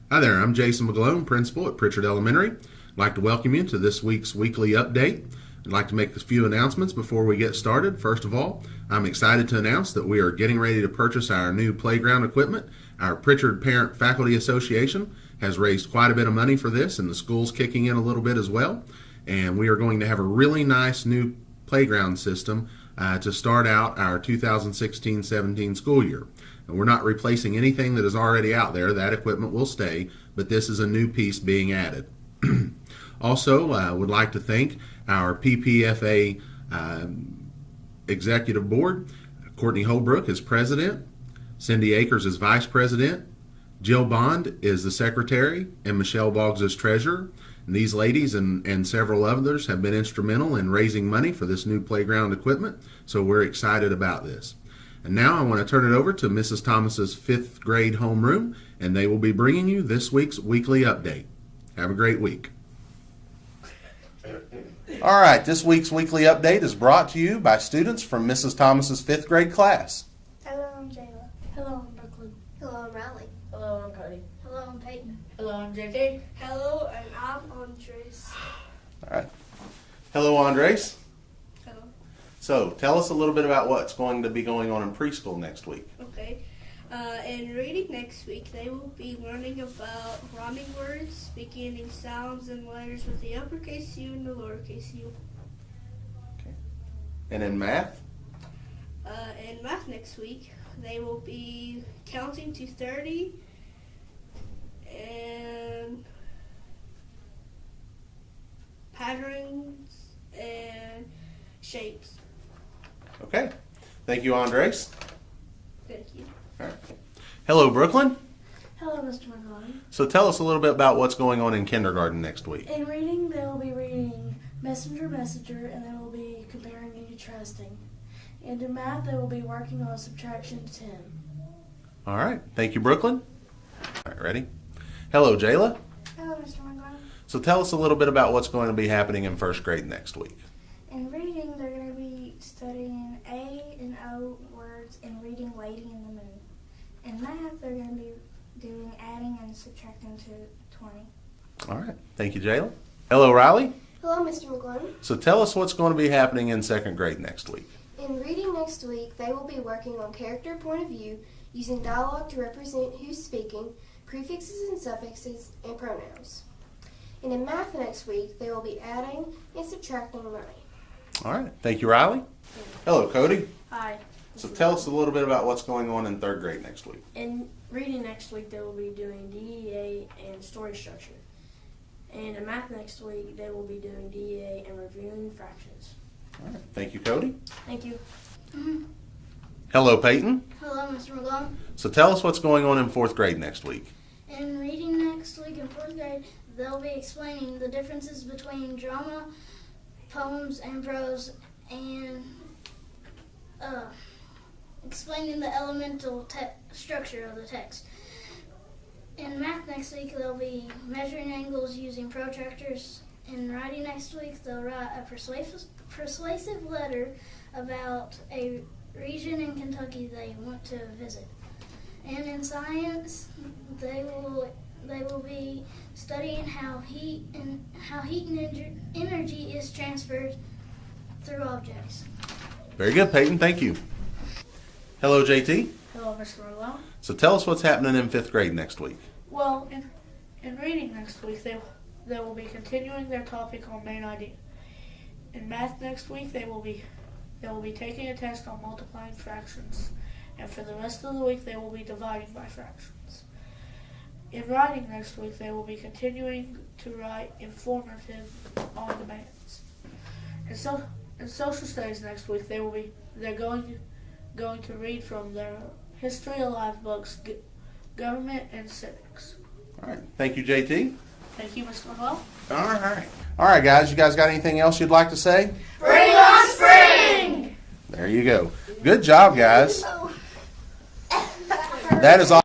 Hi there, I'm Jason McGlone, principal at Pritchard Elementary. I'd like to welcome you to this week's weekly update. I'd like to make a few announcements before we get started. First of all, I'm excited to announce that we are getting ready to purchase our new playground equipment. Our Pritchard Parent Faculty Association has raised quite a bit of money for this, and the school's kicking in a little bit as well. And we are going to have a really nice new playground system to start out our 2016-17 school year. And we're not replacing anything that is already out there. That equipment will stay, but this is a new piece being added. Also, I would like to thank our PPFA Executive Board. Courtney Holbrook is president, Cindy Akers is vice president, Jill Bond is the secretary, and Michelle Boggs is treasurer. And these ladies and several others have been instrumental in raising money for this new playground equipment, so we're excited about this. And now I want to turn it over to Mrs. Thomas's 5th grade homeroom, and they will be bringing you this week's weekly update. Have a great week. All right, this week's weekly update is brought to you by students from Mrs. Thomas's 5th grade class. Hello, I'm Jayla. Hello, I'm Brooklyn. Hello, I'm Riley. Hello, I'm Cody. Hello, I'm Peyton. Hello, I'm JT. Hello, and I'm Andres. All right. Hello, Andres. Hello. So, tell us a little bit about what's going to be going on in preschool next week. Okay. In reading next week, they will be learning about rhyming words, beginning sounds and letters with the uppercase U and the lowercase u. Okay. And in math? In math next week, they will be counting to 30 and patterns and shapes. Okay. Thank you, Andres. Thank you. All right. Hello, Brooklyn. Hello, Mr. McGlone. So tell us a little bit about what's going on in kindergarten next week. In reading, they will be reading Messenger, and they will be comparing and contrasting. And in math, they will be working on subtraction to 10. All right. Thank you, Brooklyn. All right, ready? Hello, Jayla. Hello, Mr. McGlone. So tell us a little bit about what's going to be happening in 1st grade next week. In reading, they're going to be studying A and O words and reading Lady in the Moon. In math, they're going to be doing adding and subtracting to 20. All right. Thank you, Jayla. Hello, Riley. Hello, Mr. McGlone. So tell us what's going to be happening in 2nd grade next week. In reading next week, they will be working on character point of view, using dialogue to represent who's speaking, prefixes and suffixes, and pronouns. And in math next week, they will be adding and subtracting money. All right. Thank you, Riley. Hello, Cody. Hi. So tell us a little bit about what's going on in 3rd grade next week. In reading next week, they will be doing DEA and story structure. And in math next week, they will be doing DEA and reviewing fractions. All right. Thank you, Cody. Thank you. Hello, Peyton. Hello, Mr. McGlone. So tell us what's going on in 4th grade next week. In reading next week in 4th grade, they'll be explaining the differences between drama, poems, and prose, and explaining the elemental structure of the text. In math next week, they'll be measuring angles using protractors. In writing next week, they'll write a persuasive letter about a region in Kentucky they want to visit. And in science, they will be studying how heat and energy is transferred through objects. Very good, Peyton. Thank you. Hello, JT. Hello, Mr. McGlone. So tell us what's happening in 5th grade next week. Well, in reading next week, they will be continuing their topic on main idea. In math next week, they will be taking a test on multiplying fractions, and for the rest of the week, they will be dividing by fractions. In writing next week, they will be continuing to write informative on demands. In social studies next week, they're going to read from their History Alive books, Government and Civics. All right. Thank you, JT. Thank you, Mr. McGlone. All right. All right, guys. You guys got anything else you'd like to say? Bring on spring! There you go. Good job, guys. That is all.